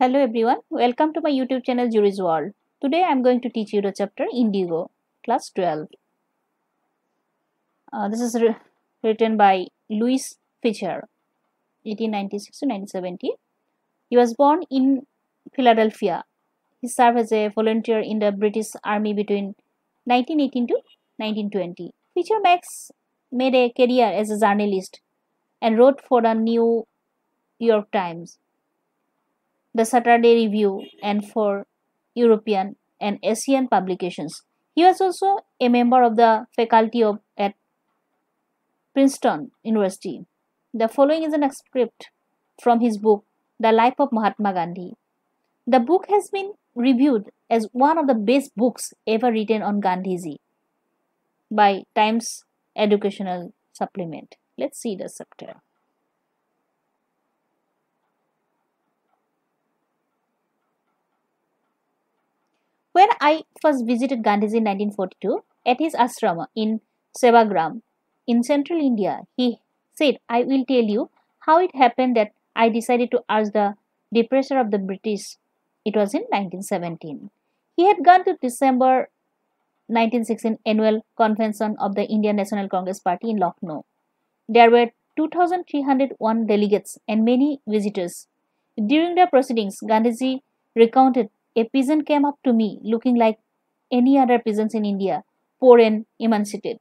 Hello everyone, welcome to my YouTube channel Jury's World. Today I am going to teach you the chapter Indigo, class 12. This is written by Louis Fisher, 1896 to 1970. He was born in Philadelphia. He served as a volunteer in the British Army between 1918 to 1920. Fisher made a career as a journalist and wrote for the New York Times, the Saturday Review, and for European and Asian publications. He was also a member of the faculty at Princeton University. The following is an excerpt from his book, The Life of Mahatma Gandhi. The book has been reviewed as one of the best books ever written on Gandhiji by Times Educational Supplement. Let's see the chapter. When I first visited Gandhiji in 1942 at his ashram in Sevagram in central India, he said, I will tell you how it happened that I decided to urge the departure of the British. It was in 1917. He had gone to December 1916 annual convention of the Indian National Congress Party in Lucknow. There were 2,301 delegates and many visitors. During the proceedings, Gandhiji recounted, a peasant came up to me looking like any other peasants in India, poor and emaciated,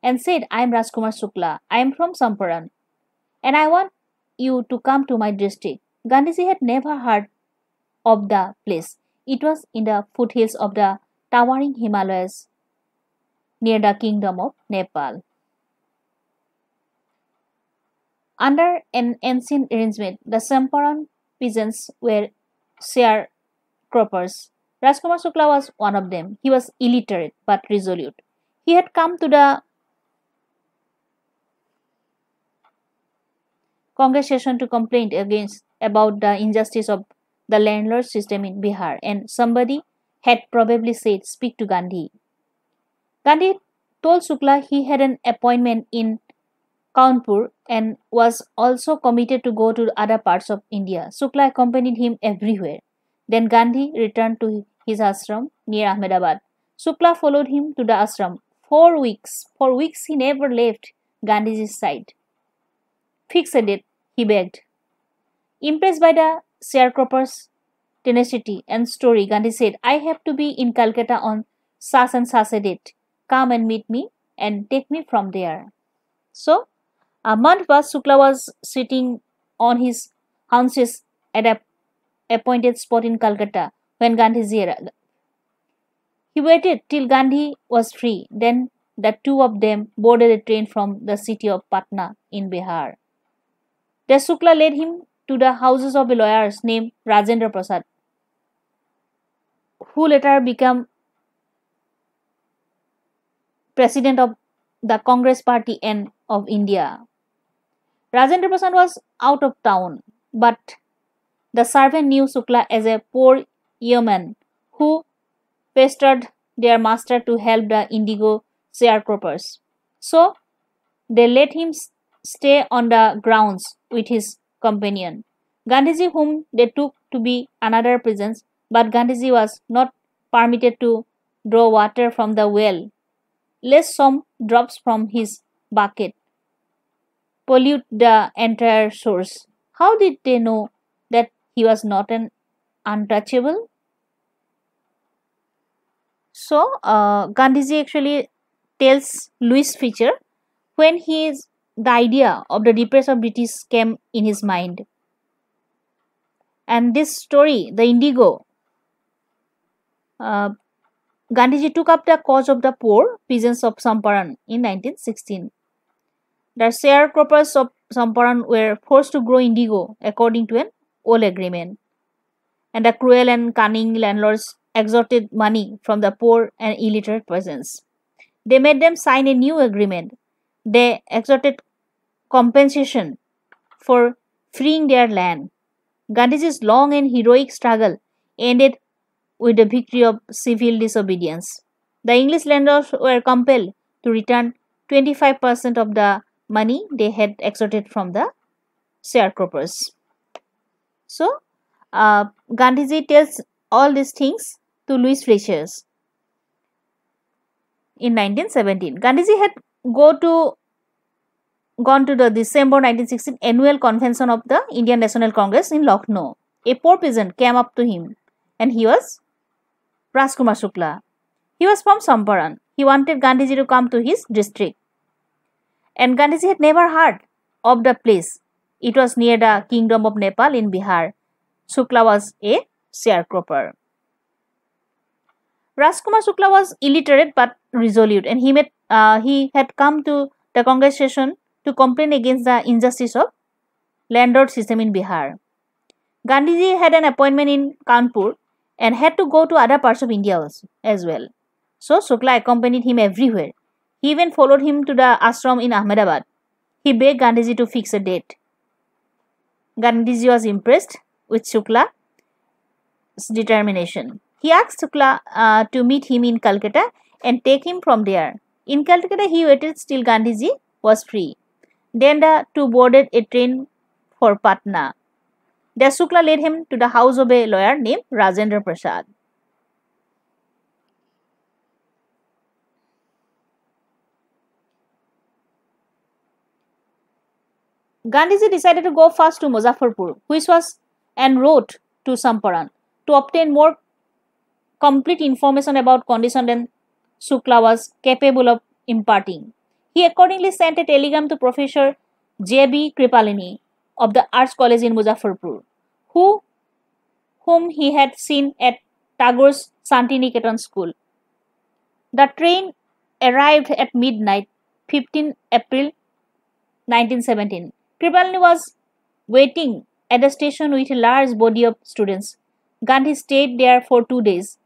and said, I am Rajkumar Shukla. I am from Samparan, and I want you to come to my district. Gandhiji had never heard of the place. It was in the foothills of the towering Himalayas near the kingdom of Nepal. Under an ancient arrangement, the Samparan peasants were sharecroppers. Rajkumar Shukla was one of them. He was illiterate but resolute. He had come to the congregation to complain about the injustice of the landlord system in Bihar, and somebody had probably said, speak to Gandhi. Gandhi told Shukla he had an appointment in Kanpur and was also committed to go to other parts of India. Shukla accompanied him everywhere. Then Gandhi returned to his ashram near Ahmedabad. Shukla followed him to the ashram. For weeks he never left Gandhiji's side. Fix a date, he begged. Impressed by the sharecropper's tenacity and story, Gandhi said, I have to be in Calcutta on such and such a date. Come and meet me and take me from there. So, a month past, Shukla was sitting on his haunches at an appointed spot in Calcutta when Gandhiji arrived. He waited till Gandhi was free. Then the two of them boarded a train from the city of Patna in Bihar. There Shukla led him to the houses of a lawyer named Rajendra Prasad, who later became president of the Congress Party and of India. Rajendra Prasad was out of town, but the servant knew Shukla as a poor yeoman who pestered their master to help the indigo sharecroppers. So they let him stay on the grounds with his companion, Gandhiji, whom they took to be another peasant, but Gandhiji was not permitted to draw water from the well, lest some drops from his bucket pollute the entire source. How did they know that he was not an untouchable? So, Gandhiji actually tells Louis Fisher when the idea of the departure of British came in his mind. And this story, the Indigo, Gandhiji took up the cause of the poor peasants of Samparan in 1916. The sharecroppers of Samparan were forced to grow indigo according to an old agreement, and the cruel and cunning landlords extorted money from the poor and illiterate peasants. They made them sign a new agreement. They extorted compensation for freeing their land. Gandhiji's long and heroic struggle ended with the victory of civil disobedience. The English landlords were compelled to return 25% of the money they had extorted from the sharecroppers. So, Gandhiji tells all these things to Louis Fleischer in 1917. Gandhiji had gone to the December 1916 annual convention of the Indian National Congress in Lucknow. A poor peasant came up to him, and he was Rajkumar Shukla. He was from Samparan. He wanted Gandhiji to come to his district. And Gandhiji had never heard of the place. It was near the kingdom of Nepal in Bihar. Shukla was a sharecropper. Rajkumar Shukla was illiterate but resolute, and he had come to the Congress session to complain against the injustice of landlord system in Bihar. Gandhiji had an appointment in Kanpur and had to go to other parts of India also, as well. So Shukla accompanied him everywhere. He even followed him to the ashram in Ahmedabad. He begged Gandhiji to fix a date. Gandhiji was impressed with Shukla's determination. He asked Shukla to meet him in Calcutta and take him from there. In Calcutta, he waited till Gandhiji was free. Then the two boarded a train for Patna. There Shukla led him to the house of a lawyer named Rajendra Prasad. Gandhiji decided to go first to Muzaffarpur, which was en route to Samparan, to obtain more complete information about condition than Shukla was capable of imparting. He accordingly sent a telegram to Professor J.B. Kripalani of the Arts College in Muzaffarpur, whom he had seen at Tagore's Santiniketan school. The train arrived at midnight, 15 April 1917. Kripalani was waiting at the station with a large body of students. Gandhi stayed there for 2 days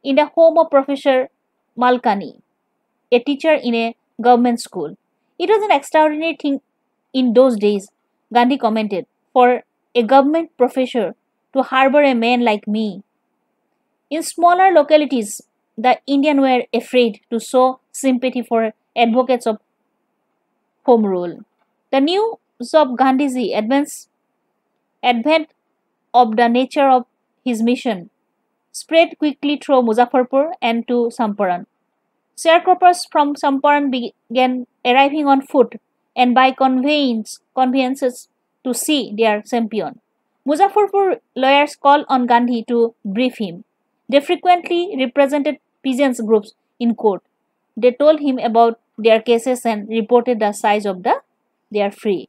in the home of Professor Malkani, a teacher in a government school. It was an extraordinary thing in those days, Gandhi commented, for a government professor to harbor a man like me. In smaller localities, the Indians were afraid to show sympathy for advocates of home rule. The news of Gandhi's advent of the nature of his mission spread quickly through Muzaffarpur and to Samparan. Sharecroppers from Samparan began arriving on foot and by conveyances to see their champion. Muzaffarpur lawyers called on Gandhi to brief him. They frequently represented peasants groups in court. They told him about their cases and reported the size of their fee.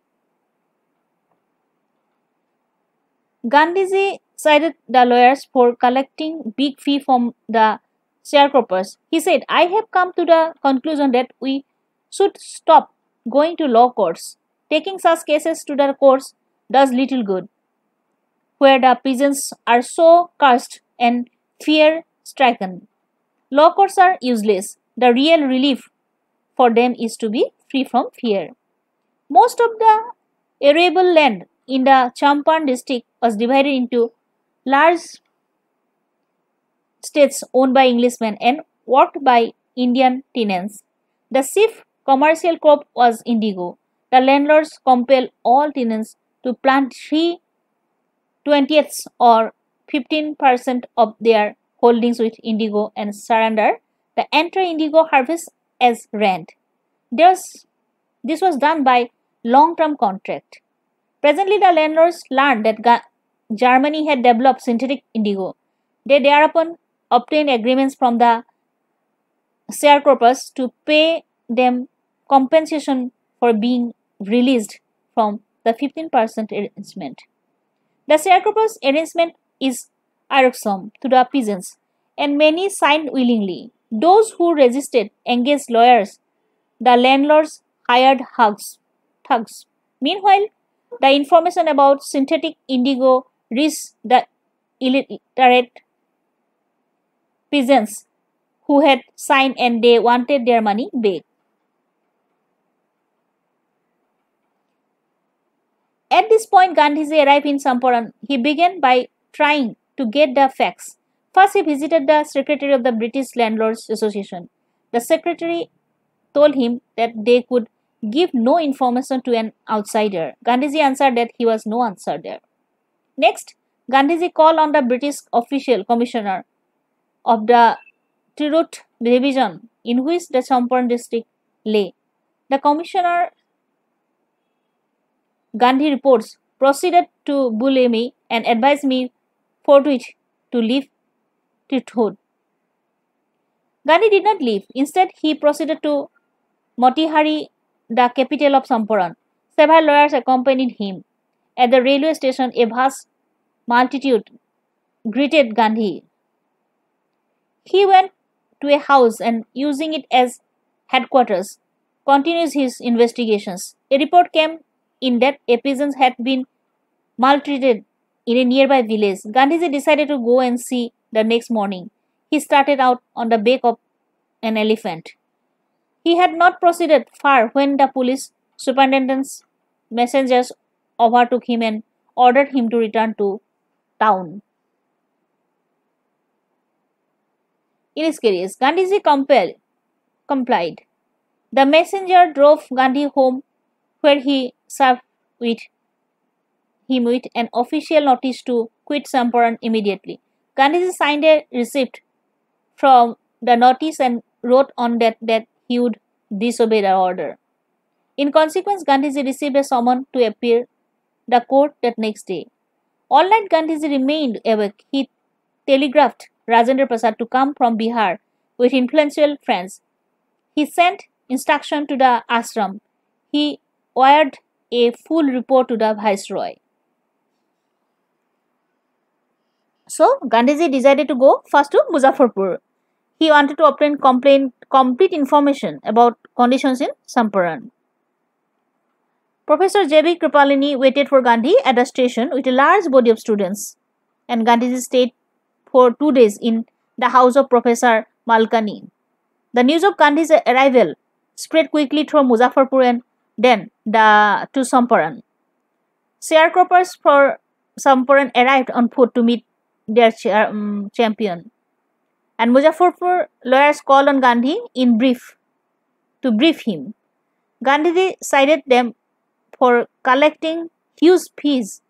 Gandhiji cited the lawyers for collecting big fee from the sharecroppers. He said, I have come to the conclusion that we should stop going to law courts. Taking such cases to the courts does little good, where the peasants are so cursed and fear stricken. Law courts are useless. The real relief for them is to be free from fear. Most of the arable land in the Champaran district was divided into large states owned by Englishmen and worked by Indian tenants. The chief commercial crop was indigo. The landlords compelled all tenants to plant 3/20 or 15% of their holdings with indigo and surrender the entire indigo harvest as rent. This was done by long-term contract. Presently, the landlords learned that Germany had developed synthetic indigo. They thereupon obtained agreements from the sharecroppers to pay them compensation for being released from the 15% arrangement. The sharecroppers' arrangement is irksome to the peasants, and many signed willingly. Those who resisted engaged lawyers. The landlords hired thugs. Meanwhile, the information about synthetic indigo reached the illiterate peasants who had signed and they wanted their money back. At this point, Gandhiji arrived in Samparan. He began by trying to get the facts. First, he visited the secretary of the British Landlords Association. The secretary told him that they could give no information to an outsider. Gandhiji answered that he was no answer there. Next, Gandhiji called on the British official commissioner of the Tirut division in which the Champaran district lay. The commissioner, Gandhi reports, proceeded to bully me and advised me forthwith to leave Tirut. Gandhi did not leave. Instead, he proceeded to Motihari, the capital of Champaran. Several lawyers accompanied him. At the railway station, a vast multitude greeted Gandhi. He went to a house and, using it as headquarters, continues his investigations. A report came in that a peasant had been maltreated in a nearby village. Gandhiji decided to go and see the next morning. He started out on the back of an elephant. He had not proceeded far when the police superintendent's messengers overtook him and ordered him to return to town. In his case, Gandhiji complied. The messenger drove Gandhi home, where he served him with an official notice to quit Champaran immediately. Gandhiji signed a receipt from the notice and wrote on that he would disobey the order. In consequence, Gandhiji received a summons to appear the court that next day. All night Gandhiji remained awake. He telegraphed Rajendra Prasad to come from Bihar with influential friends. He sent instruction to the ashram. He wired a full report to the viceroy. So, Gandhiji decided to go first to Muzaffarpur. He wanted to obtain complete information about conditions in Champaran. Professor J.B. Kripalani waited for Gandhi at the station with a large body of students, and Gandhiji stayed for 2 days in the house of Professor Malkani. The news of Gandhi's arrival spread quickly through Muzaffarpur and then to Champaran. Sharecroppers for Champaran arrived on foot to meet their champion, and Muzaffarpur lawyers called on Gandhi to brief him. Gandhiji cited them for collecting huge fees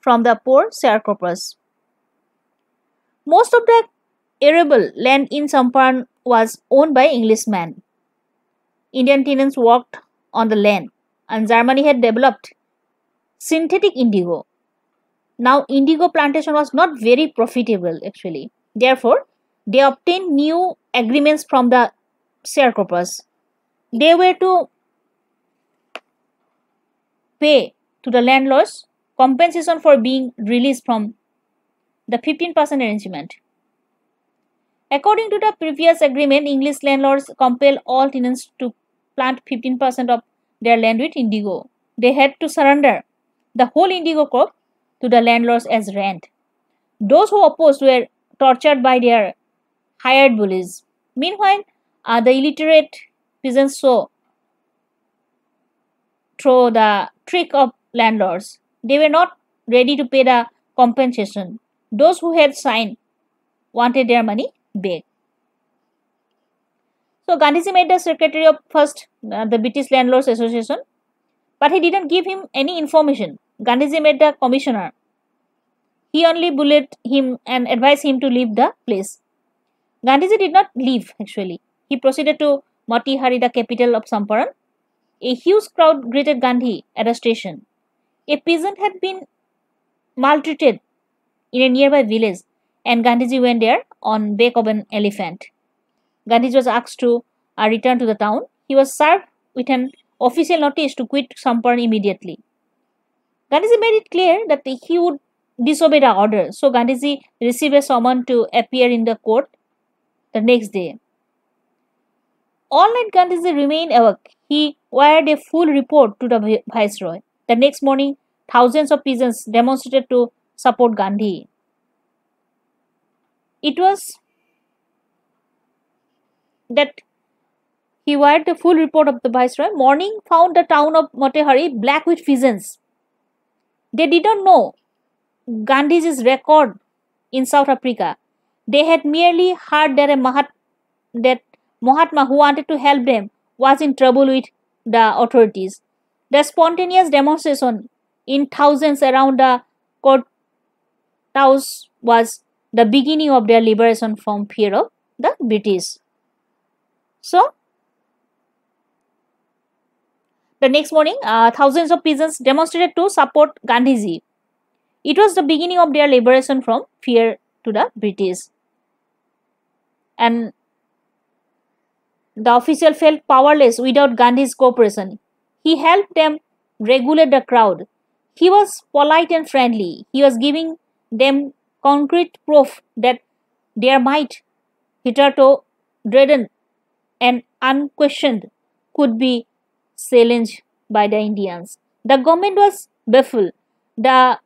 from the poor sharecroppers. Most of the arable land in Champaran was owned by Englishmen. Indian tenants worked on the land, and Germany had developed synthetic indigo. Now, indigo plantation was not very profitable actually. Therefore, they obtained new agreements from the sharecroppers. They were to pay to the landlords compensation for being released from the 15% arrangement. According to the previous agreement, English landlords compel all tenants to plant 15% of their land with indigo. They had to surrender the whole indigo crop to the landlords as rent. Those who opposed were tortured by their hired bullies. Meanwhile, the illiterate peasants saw through the trick of landlords. They were not ready to pay the compensation. Those who had signed wanted their money back. So Gandhiji made the secretary of first the British Landlords Association, but he didn't give him any information. Gandhiji made the commissioner. He only bullied him and advised him to leave the place. Gandhiji did not leave actually. He proceeded to Motihari, the capital of Champaran. A huge crowd greeted Gandhi at the station. A peasant had been maltreated in a nearby village, and Gandhiji went there on back of an elephant. Gandhiji was asked to return to the town. He was served with an official notice to quit Champaran immediately. Gandhiji made it clear that he would disobey the order. So Gandhiji received a summons to appear in the court the next day. All night Gandhiji remained awake. He wired a full report to the viceroy. The next morning, thousands of peasants demonstrated to support Gandhi. It was that he wired the full report of the viceroy. Morning found the town of Motihari black with peasants. They did not know Gandhiji's record in South Africa. They had merely heard that Mahatma who wanted to help them was in trouble with the authorities. The spontaneous demonstration in thousands around the courthouse was the beginning of their liberation from fear of the British. So, the next morning, thousands of peasants demonstrated to support Gandhiji. It was the beginning of their liberation from fear to the British. And the official felt powerless without Gandhi's cooperation. He helped them regulate the crowd. He was polite and friendly. He was giving them concrete proof that their might, hitherto dreaded and unquestioned, could be challenged by the Indians. The government was baffled. The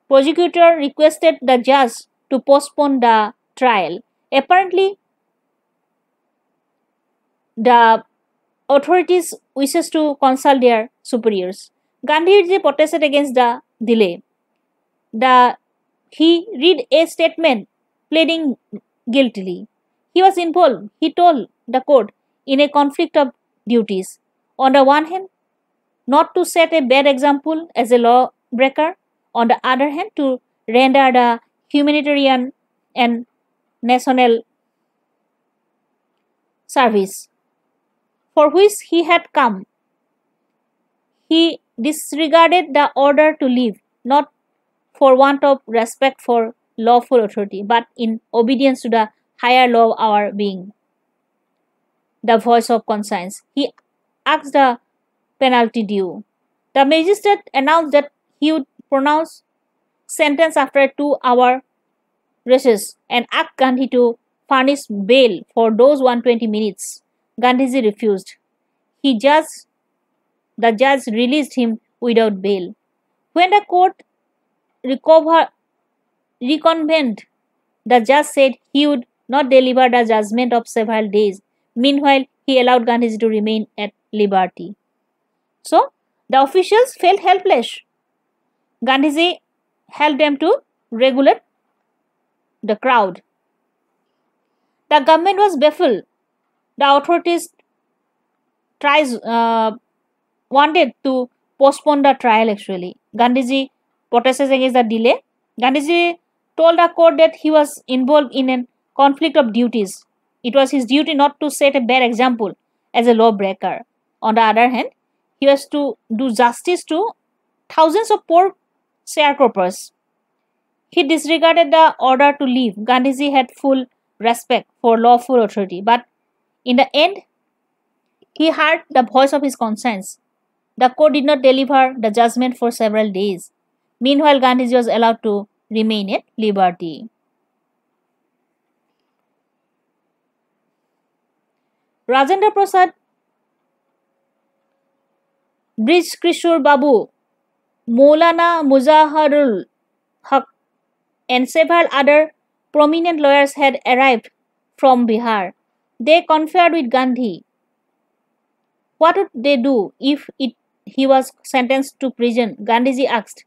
prosecutor requested the judge to postpone the trial. Apparently, the authorities wishes to consult their superiors. Gandhiji protested against the delay. He read a statement pleading guiltily. He was involved, he told the court, in a conflict of duties. On the one hand, not to set a bad example as a lawbreaker. On the other hand, to render the humanitarian and national service for which he had come. He disregarded the order to leave, not for want of respect for lawful authority, but in obedience to the higher law of our being, the voice of conscience. He asked the penalty due. The magistrate announced that he would pronounce sentence after a 2-hour recess and asked Gandhi to furnish bail for those 120 minutes. Gandhiji refused. The judge released him without bail. When the court reconvened, the judge said he would not deliver the judgment of several days. Meanwhile, he allowed Gandhiji to remain at liberty. So, the officials felt helpless. Gandhiji helped them to regulate the crowd. The government was baffled. The authorities wanted to postpone the trial actually. Gandhiji protested against the delay. Gandhiji told the court that he was involved in a conflict of duties. It was his duty not to set a bad example as a lawbreaker. On the other hand, he was to do justice to thousands of poor sharecroppers. He disregarded the order to leave. Gandhiji had full respect for lawful authority, but in the end, he heard the voice of his conscience. The court did not deliver the judgment for several days. Meanwhile, Gandhiji was allowed to remain at liberty. Rajendra Prasad, Brij Kishore Babu, Maulana Muzaharul Haq, and several other prominent lawyers had arrived from Bihar. They conferred with Gandhi. What would they do if he was sentenced to prison? Gandhiji asked.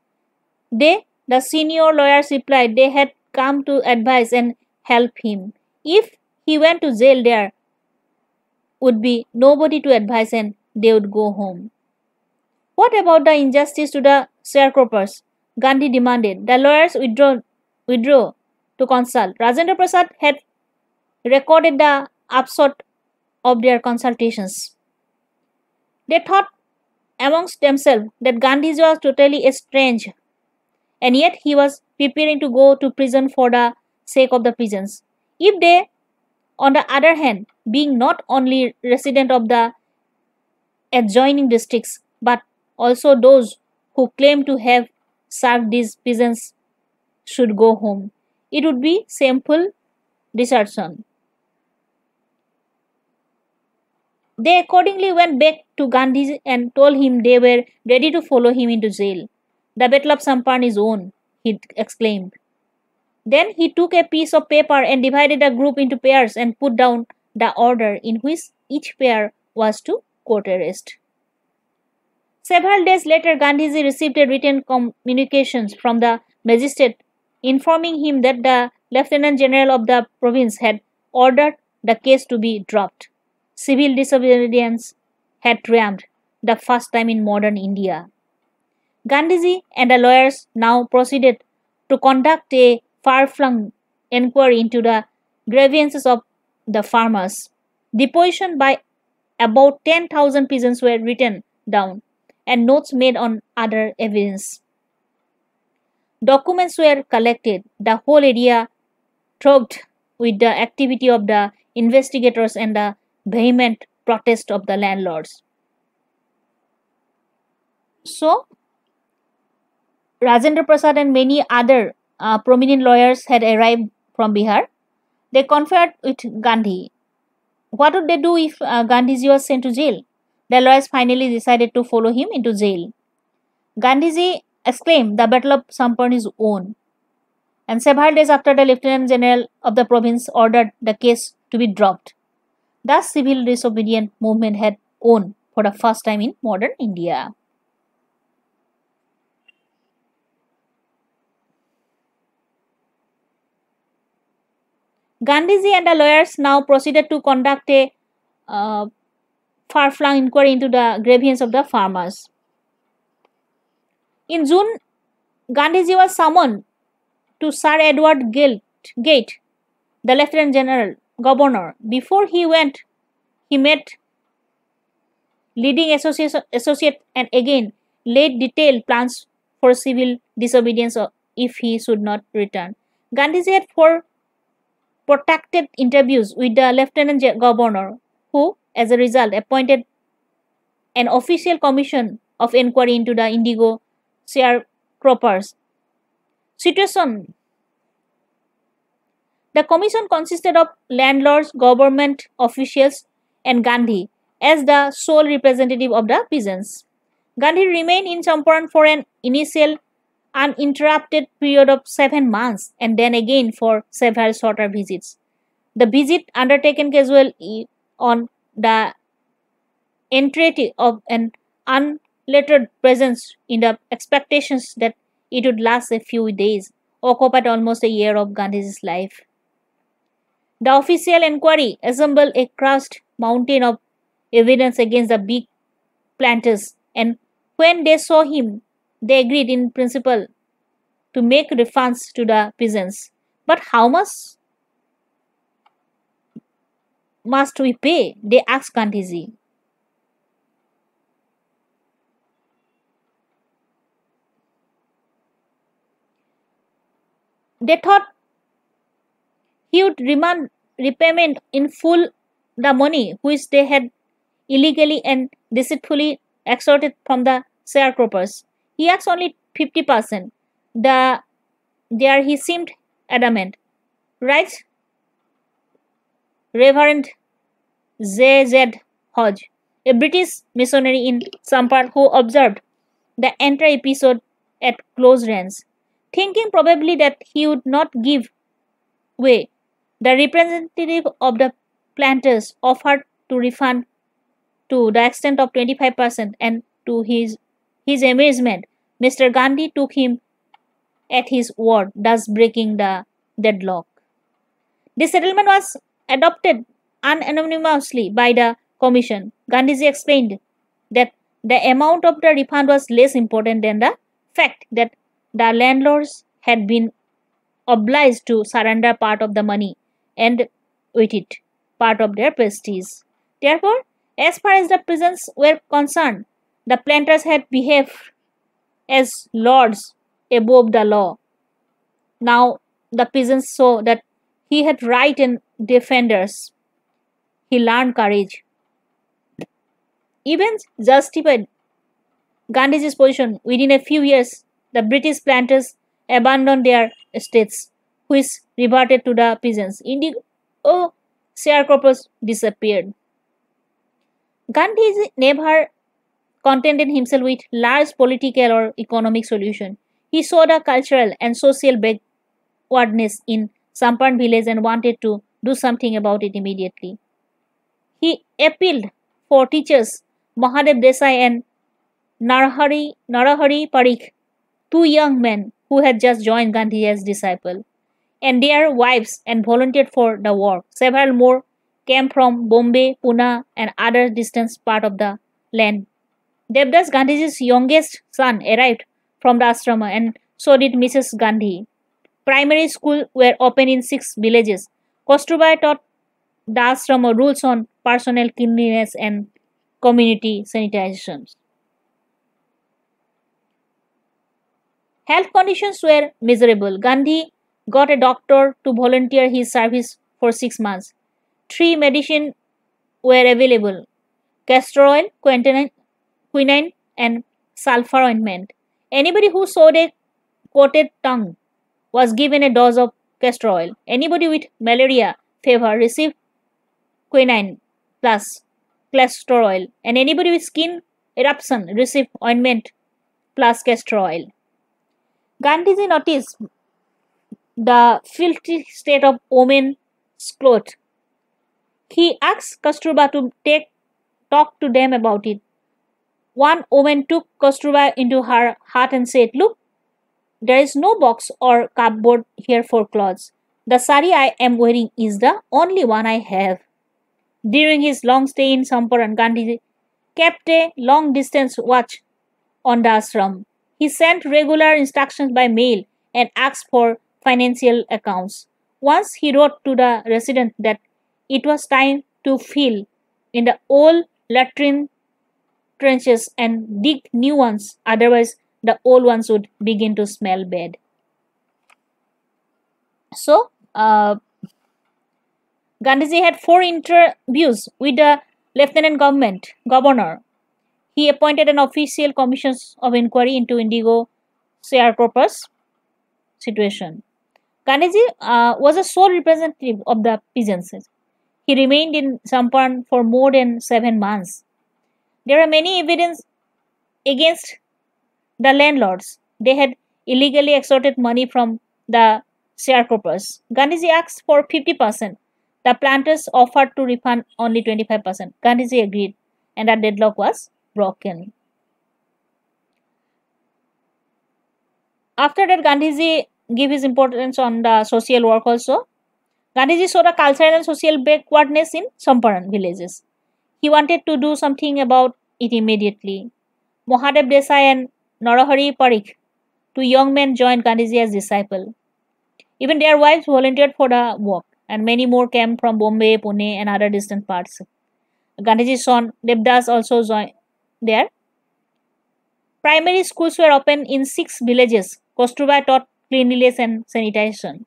The senior lawyers replied, they had come to advise and help him. If he went to jail, there would be nobody to advise and they would go home. What about the injustice to the sharecroppers? Gandhi demanded. The lawyers withdrew to consult. Rajendra Prasad had recorded the upshot of their consultations. They thought amongst themselves that Gandhiji was totally strange, and yet he was preparing to go to prison for the sake of the prisons. If they, on the other hand, being not only resident of the adjoining districts, but also those who claim to have served these prisons, should go home, it would be shameful desertion. They accordingly went back to Gandhi and told him they were ready to follow him into jail. The Battle of Sampan is won, he exclaimed. Then he took a piece of paper and divided the group into pairs and put down the order in which each pair was to court arrest. Several days later, Gandhiji received a written communication from the magistrate informing him that the Lieutenant General of the province had ordered the case to be dropped. Civil disobedience had triumphed. the first time in modern India. Gandhiji and the lawyers now proceeded to conduct a far-flung inquiry into the grievances of the farmers. Deposition by about 10,000 peasants were written down and notes made on other evidence. Documents were collected. The whole area throbbed with the activity of the investigators and the vehement protest of the landlords. So, Rajendra Prasad and many other prominent lawyers had arrived from Bihar. They conferred with Gandhi. What would they do if Gandhiji was sent to jail? The lawyers finally decided to follow him into jail. Gandhiji exclaimed, "The battle of Sampan is won." And several days after, the Lieutenant General of the province ordered the case to be dropped. Thus, civil disobedience movement had won for the first time in modern India. Gandhiji and the lawyers now proceeded to conduct a far-flung inquiry into the grievances of the farmers. In June, Gandhiji was summoned to Sir Edward Gate, the Lieutenant General Governor. Before he went, he met leading associate and again laid detailed plans for civil disobedience if he should not return. Gandhiji had 4 protracted interviews with the Lieutenant Governor, who, as a result, appointed an official commission of inquiry into the indigo sharecroppers situation. The commission consisted of landlords, government officials, and Gandhi as the sole representative of the peasants. Gandhi remained in Champaran for an initial uninterrupted period of 7 months and then again for several shorter visits. The visit undertaken casually on the entreaty of an unlettered presence in the expectations that it would last a few days occupied almost a year of Gandhi's life. The official inquiry assembled a crushed mountain of evidence against the big planters, and when they saw him, they agreed in principle to make refunds to the peasants. But how much must we pay? They asked Gandhiji. They thought he would demand repayment in full the money which they had illegally and deceitfully extorted from the sharecroppers. He asked only 50%. There he seemed adamant. Right, Reverend J.Z. Hodge, a British missionary in Sampar who observed the entire episode at close range, thinking probably that he would not give way. The representative of the planters offered to refund to the extent of 25%, and to his amazement, Mr. Gandhi took him at his word, thus breaking the deadlock. The settlement was adopted unanimously by the commission. Gandhiji explained that the amount of the refund was less important than the fact that the landlords had been obliged to surrender part of the money and with it part of their prestige. Therefore, as far as the peasants were concerned, the planters had behaved as lords above the law. Now the peasants saw that he had right and defenders. He learned courage. Even justified Gandhiji's position. Within a few years, the British planters abandoned their estates, which reverted to the peasants. Indigo sharecroppers disappeared. Gandhi never contented himself with large political or economic solution. He saw the cultural and social backwardness in Sampan village and wanted to do something about it immediately. He appealed for teachers Mahadev Desai and Narahari Parikh, 2 young men who had just joined Gandhi as disciples, and their wives, and volunteered for the work. Several more came from Bombay, Pune, and other distant parts of the land Devdas Gandhiji's youngest son arrived from the ashrama, and so did Mrs. Gandhi. Primary schools were open in 6 villages. Kasturbhai taught the ashrama rules on personal cleanliness and community sanitation. Health conditions were miserable. Gandhi got a doctor to volunteer his service for 6 months. Three medicines were available: castor oil, quinine, and sulfur ointment. Anybody who showed a coated tongue was given a dose of castor oil. Anybody with malaria fever received quinine plus castor oil, and anybody with skin eruption received ointment plus castor oil. Gandhiji noticed the filthy state of women's clothes. He asked Kasturba to talk to them about it. One woman took Kasturba into her hut and said, "Look, there is no box or cupboard here for clothes. The sari I am wearing is the only one I have." During his long stay in Samparan, Gandhi kept a long distance watch on the ashram. He sent regular instructions by mail and asked for financial accounts. Once he wrote to the resident that it was time to fill in the old latrine trenches and dig new ones, otherwise, the old ones would begin to smell bad. So, Gandhiji had 4 interviews with the lieutenant governor. He appointed an official commission of inquiry into indigo sharecroppers' situation. Gandhiji was a sole representative of the peasants. He remained in Samparan for more than 7 months. There are many evidence against the landlords. They had illegally extorted money from the sharecroppers. Gandhiji asked for 50%. The planters offered to refund only 25%. Gandhiji agreed, and the deadlock was broken. After that, Gandhiji gave his importance on the social work also. Gandhiji saw the cultural and social backwardness in Samparan villages. He wanted to do something about it immediately. Mahadev Desai and Narahari Parikh, 2 young men, joined Gandhiji as disciples. Even their wives volunteered for the work, and many more came from Bombay, Pune, and other distant parts. Gandhiji's son Devdas also joined there. Primary schools were open in 6 villages. Kasturba taught cleanliness and sanitation.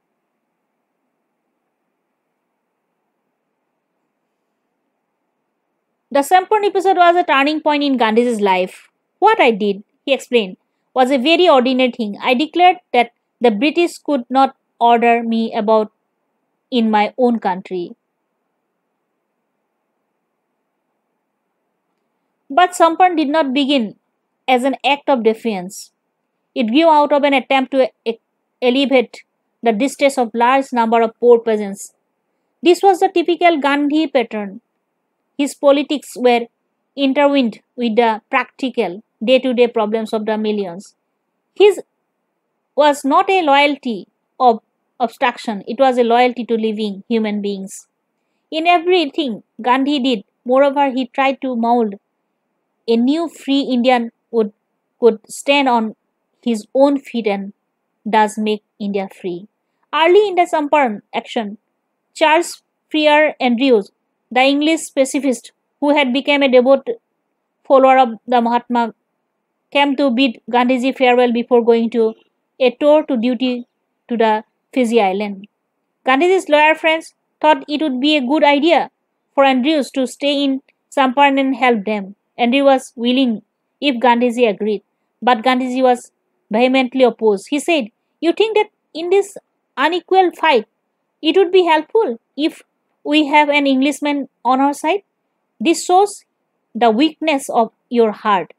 The Samparan episode was a turning point in Gandhiji's life. "What I did," he explained, "was a very ordinary thing. I declared that the British could not order me about in my own country." But Samparan did not begin as an act of defiance. It grew out of an attempt to alleviate the distress of large number of poor peasants. This was the typical Gandhi pattern. His politics were intertwined with the practical, day-to-day problems of the millions. His was not a loyalty of obstruction, it was a loyalty to living human beings. In everything Gandhi did, moreover, he tried to mold a new free Indian could stand on his own feet and thus make India free. Early in the Samparan action, Charles Freer Andrews, the English pacifist who had become a devout follower of the Mahatma, came to bid Gandhiji farewell before going to a tour to duty to the Fiji island. Gandhiji's lawyer friends thought it would be a good idea for Andrews to stay in Samparan and help them. Andrew was willing if Gandhiji agreed, but Gandhiji was vehemently opposed. He said, "You think that in this unequal fight, it would be helpful if we have an Englishman on our side? This shows the weakness of your heart.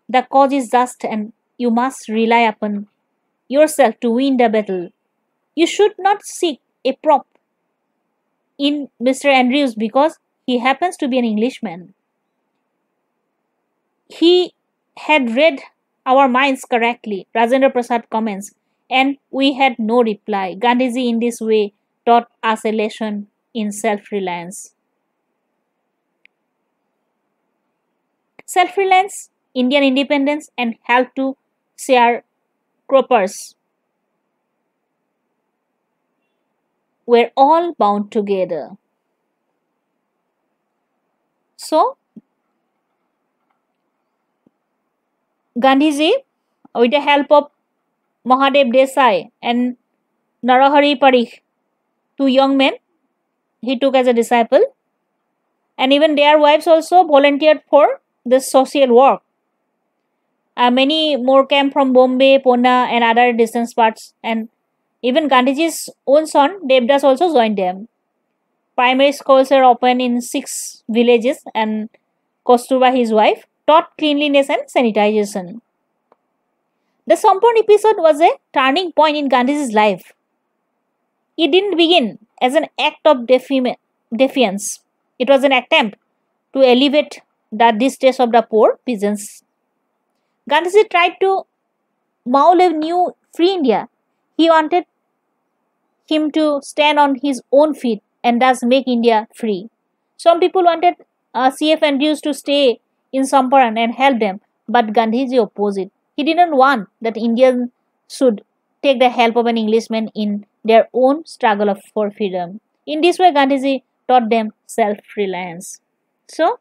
The cause is just and you must rely upon yourself to win the battle. You should not seek a prop in Mr. Andrews because he happens to be an Englishman." He had read our minds correctly, Rajendra Prasad comments, and we had no reply. Gandhiji in this way taught us a lesson in self-reliance. Self-reliance Indian independence and helped to sharecroppers were all bound together. So, Gandhiji, with the help of Mahadev Desai and Narahari Parikh, two young men he took as a disciple, and even their wives also volunteered for this social work. Many more came from Bombay, Pune, and other distant parts, and even Gandhiji's own son Devdas also joined them. Primary schools are open in 6 villages, and Kostuba, his wife, taught cleanliness and sanitization. The Sampan episode was a turning point in Gandhiji's life. It didn't begin as an act of defiance. It was an attempt to elevate the distress of the poor peasants. Gandhiji tried to mold a new free India. He wanted him to stand on his own feet and thus make India free. Some people wanted CF Andrews to stay in Samparan and help them, but Gandhiji opposed it. He didn't want that Indians should take the help of an Englishman in their own struggle for freedom. In this way, Gandhiji taught them self-reliance. So,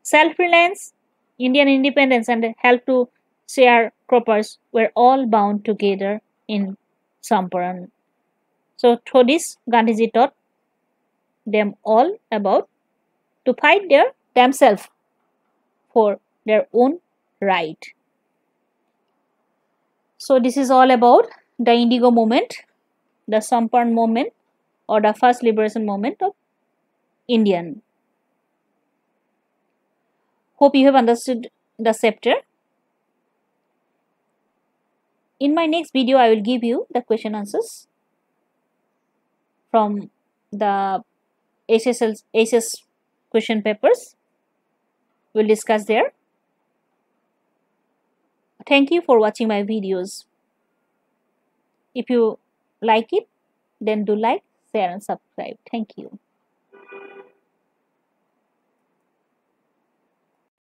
self-reliance, Indian independence, and help to sharecroppers were all bound together in Samparan. So, through this, Gandhiji taught them all about to fight themselves for their own right. So, this is all about the Indigo movement, the Samparan movement, or the first liberation movement of Indian. Hope you have understood the chapter. In my next video, I will give you the question answers from the SS question papers. We'll discuss there. Thank you for watching my videos. If you like it, then do like, share and subscribe. Thank you.